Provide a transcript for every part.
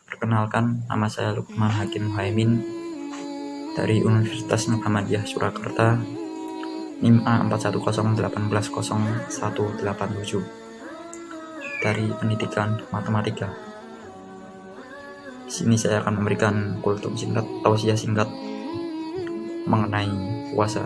Perkenalkan, nama saya Lukman Hakim Muhaimin dari Universitas Muhammadiyah Surakarta, NIM A4108100187 dari Pendidikan Matematika. Di sini saya akan memberikan kultum singkat, tausiah singkat mengenai puasa.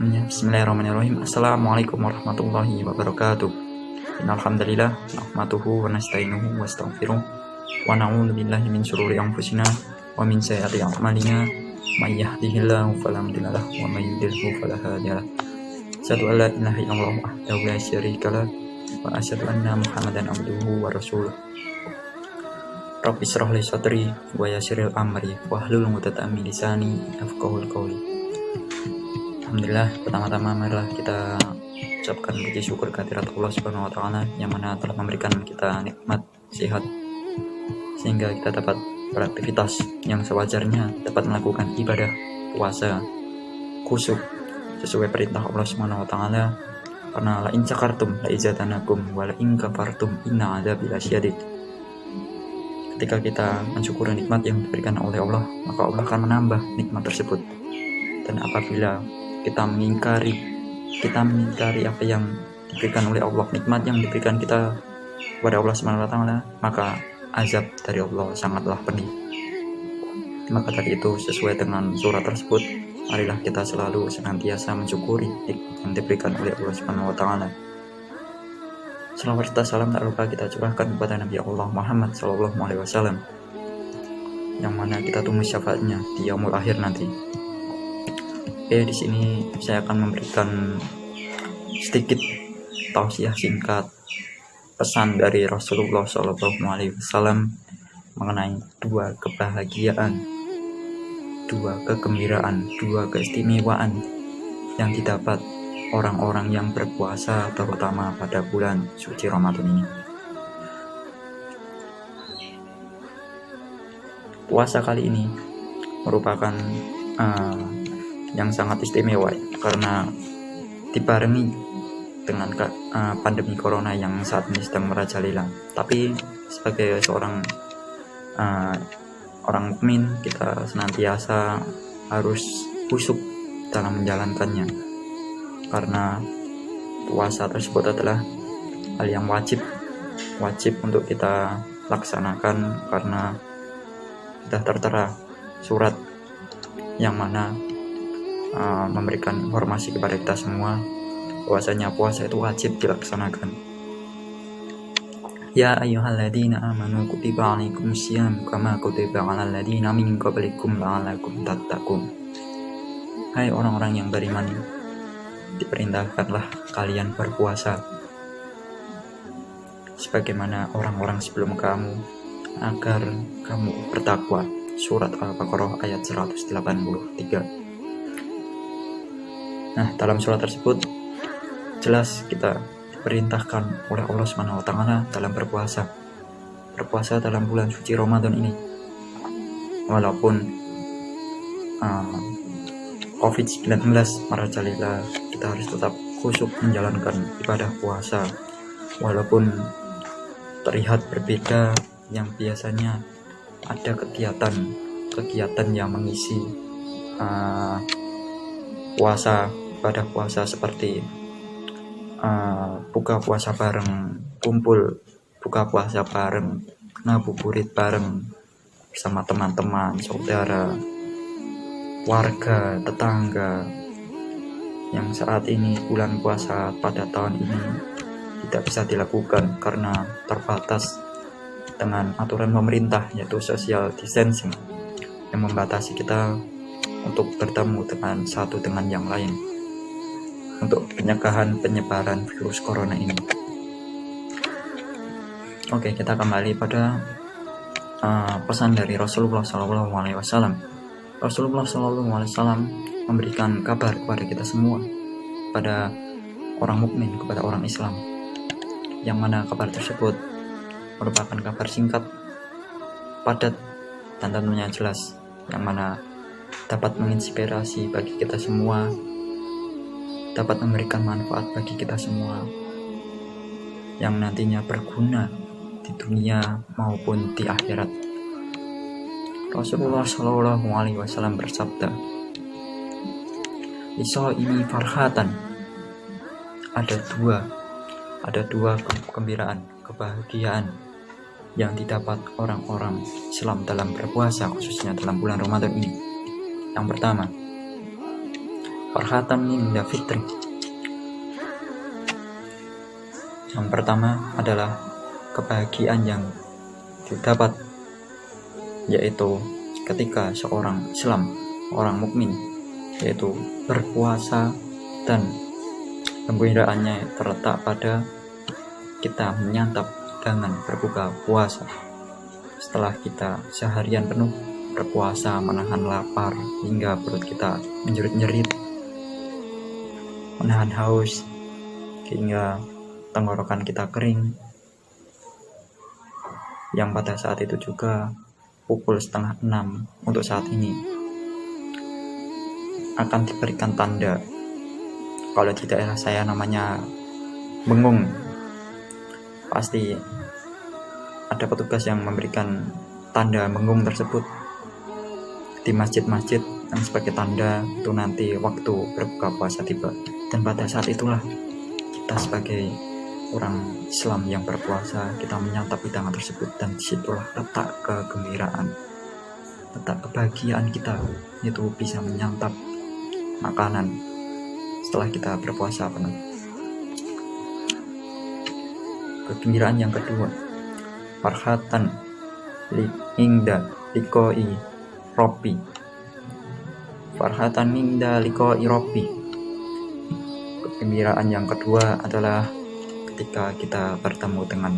Bismillahirrahmanirrahim. Assalamualaikum warahmatullahi wabarakatuh. Innalhamdalillah nahmaduhu wa nasta'inuhu wa astaghfiruh wa na'udzu billahi min syururi anfusina wa min sayyiati a'malina may yahdihillahu fala mudilla lahu wa may yudlilhu fala hadiya lahu. Asyhadu an la ilaha illallah wahdahu la syarika lahu wa asyhadu anna Muhammadan abduhu wa rasuluh. Rabbi shrah li sadri wa yassir amri wahlul 'uqdatam min lisani yafqahul qawli. Alhamdulillah, pertama-tama marilah kita ucapkan puji syukur kehadirat Allah Subhanahu wa taala yang mana telah memberikan kita nikmat sehat sehingga kita dapat beraktivitas yang sewajarnya, dapat melakukan ibadah puasa khusyuk sesuai perintah Allah Subhanahu wa taala, karena la in syakartum la izatanakum wa la in kafartum inna adzabi lasyadid. Ketika kita mensyukuri nikmat yang diberikan oleh Allah, maka Allah akan menambah nikmat tersebut. Dan apabila kita mengingkari apa yang diberikan oleh Allah, nikmat yang diberikan kita kepada Allah Subhanahu wa taala, maka azab dari Allah sangatlah pedih. Maka dari itu, sesuai dengan surat tersebut, marilah kita selalu senantiasa mensyukuri nikmat yang diberikan oleh Allah Subhanahu wa taala. Salawat serta salam tak lupa kita curahkan kepada Nabi Allah Muhammad sallallahu alaihi wasallam, yang mana kita tunggu syafaatnya di yaumul akhir nanti. Di sini saya akan memberikan sedikit tausiah singkat pesan dari Rasulullah Shallallahu Alaihi Wasallam mengenai dua kebahagiaan, dua kegembiraan, dua keistimewaan yang didapat orang-orang yang berpuasa, terutama pada bulan suci Ramadan ini. Puasa kali ini merupakan yang sangat istimewa karena dibarengi dengan pandemi corona yang saat ini sedang merajalela. Tapi sebagai seorang orang mukmin, kita senantiasa harus khusyuk dalam menjalankannya, karena puasa tersebut adalah hal yang wajib untuk kita laksanakan, karena sudah tertera surat yang mana memberikan informasi kepada kita semua bahwasanya puasa itu wajib dilaksanakan. Ya ayyuhalladzina amanu kutiba alaikumusiyam kama kutiba alal ladzina min qablikum la'allakum tattaqun. Hai orang-orang yang beriman, diperintahkanlah kalian berpuasa sebagaimana orang-orang sebelum kamu, agar kamu bertakwa. Surat Al-Baqarah ayat 183. Nah, dalam surat tersebut jelas kita diperintahkan oleh Allah Subhanahu wa taala dalam berpuasa dalam bulan suci Ramadan ini. Walaupun COVID-19 merajalela, kita harus tetap khusyuk menjalankan ibadah puasa, walaupun terlihat berbeda. Yang biasanya ada kegiatan yang mengisi ibadah puasa seperti buka puasa bareng, kumpul buka puasa bareng, ngabuburit bareng bersama teman-teman, saudara, warga, tetangga. Yang saat ini bulan puasa pada tahun ini tidak bisa dilakukan karena terbatas dengan aturan pemerintah, yaitu social distancing, yang membatasi kita untuk bertemu dengan satu dengan yang lain untuk pencegahan penyebaran virus corona ini. Oke, kita kembali pada pesan dari Rasulullah SAW. Rasulullah SAW memberikan kabar kepada kita semua, pada orang mukmin, kepada orang Islam, yang mana kabar tersebut merupakan kabar singkat, padat, dan tentunya jelas, yang mana dapat menginspirasi bagi kita semua, dapat memberikan manfaat bagi kita semua, yang nantinya berguna di di dunia maupun di akhirat. Rasulullah Shallallahu Alaihi Wasallam bersabda, "Iso ini farhatan." Ada dua kegembiraan, kebahagiaan yang didapat orang-orang Islam dalam berpuasa, khususnya dalam bulan Ramadan ini. Yang pertama, farhatan inda fitri. Yang pertama adalah kebahagiaan yang didapat, yaitu ketika seorang Islam, orang mukmin, yaitu berpuasa, dan kegembiraannya terletak pada kita menyantap hidangan berbuka puasa setelah kita seharian penuh berpuasa menahan lapar hingga perut kita menjerit-jerit, menahan haus hingga tenggorokan kita kering, yang pada saat itu juga pukul 5:30 untuk saat ini akan diberikan tanda, kalau di daerah saya namanya bengung. Pasti ada petugas yang memberikan tanda bengung tersebut di masjid-masjid yang sebagai tanda itu nanti waktu berbuka puasa tiba. Dan pada saat itulah kita sebagai orang Islam yang berpuasa, kita menyantap hidangan tersebut, dan disitulah letak kegembiraan, letak kebahagiaan kita, itu bisa menyantap makanan setelah kita berpuasa penuh. Kegembiraan yang kedua, farhatan inda liqoi robbi. Farhatan inda liqoi robbi. Kegembiraan yang kedua adalah ketika kita bertemu dengan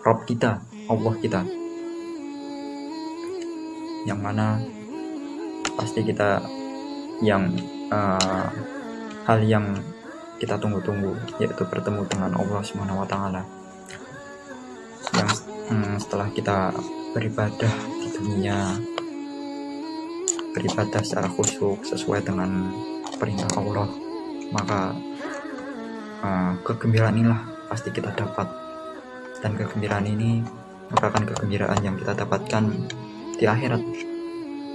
Rob kita, Allah kita, yang mana pasti kita hal yang kita tunggu-tunggu, yaitu bertemu dengan Allah Subhanahu wa Ta'ala. Yang setelah kita beribadah di dunia, beribadah secara khusyuk sesuai dengan perintah Allah, maka kegembiraan inilah pasti kita dapat. Dan kegembiraan ini merupakan kegembiraan yang kita dapatkan di akhirat,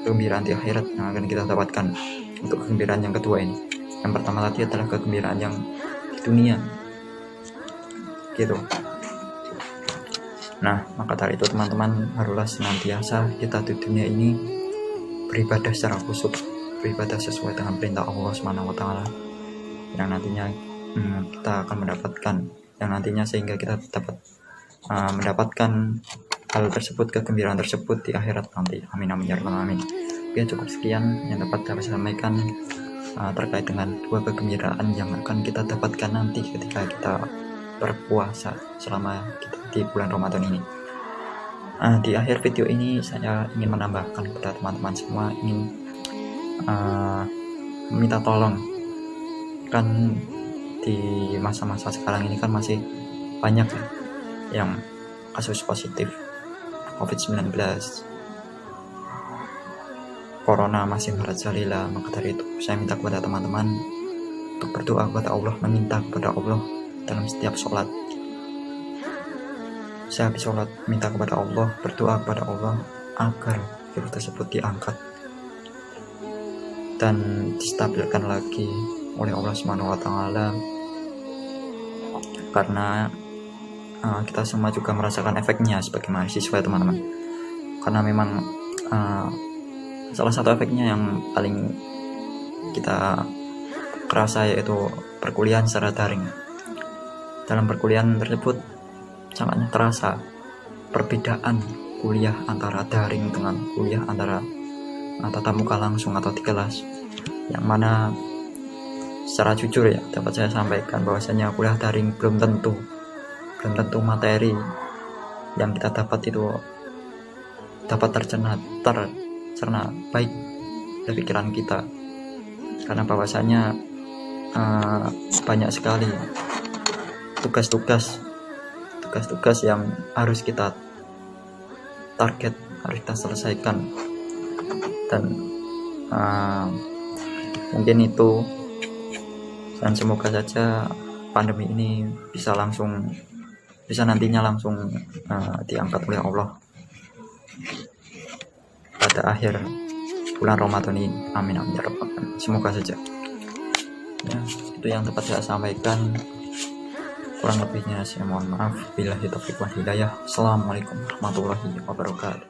kegembiraan di akhirat yang akan kita dapatkan untuk kegembiraan yang kedua ini. Yang pertama tadi adalah kegembiraan yang di dunia, gitu. Nah, maka dari itu teman-teman haruslah senantiasa kita di dunia ini beribadah secara khusyuk, beribadah sesuai dengan perintah Allah Subhanahu wa Ta'ala, yang nantinya kita akan mendapatkan, yang nantinya sehingga kita dapat mendapatkan hal tersebut, kegembiraan tersebut di akhirat nanti. Amin amin ya rabbal alamin. Oke, cukup sekian yang dapat saya sampaikan terkait dengan dua kegembiraan yang akan kita dapatkan nanti ketika kita berpuasa selama kita di bulan Ramadan ini. Di akhir video ini saya ingin menambahkan kepada teman-teman semua, ingin meminta tolong. Kan di masa-masa sekarang ini kan masih banyak yang kasus positif COVID-19, Corona masih merajalela. Maka dari itu saya minta kepada teman-teman untuk berdoa kepada Allah, meminta kepada Allah dalam setiap sholat. Saya habis sholat minta kepada Allah, berdoa kepada Allah agar virus tersebut diangkat dan distabilkan lagi oleh Allah Subhanahu wa Ta'ala, karena kita semua juga merasakan efeknya sebagai mahasiswa, teman-teman. Karena memang salah satu efeknya yang paling kita kerasa yaitu perkuliahan secara daring. Dalam perkuliahan tersebut sangatnya terasa perbedaan kuliah antara daring dengan kuliah antara tatap muka langsung atau di kelas, yang mana secara jujur ya dapat saya sampaikan bahwasanya kuliah daring belum tentu materi yang kita dapat itu dapat tercerna baik dari pikiran kita, karena bahwasanya banyak sekali tugas-tugas yang harus kita target, harus kita selesaikan, dan mungkin itu, dan semoga saja pandemi ini bisa langsung bisa nantinya langsung diangkat oleh Allah pada akhir bulan Ramadan ini. Amin amin ya rabbal alamin. Semoga saja. Ya, itu yang dapat saya sampaikan. Kurang lebihnya saya mohon maaf. Billahi taufiq wal hidayah. Assalamualaikum warahmatullahi wabarakatuh.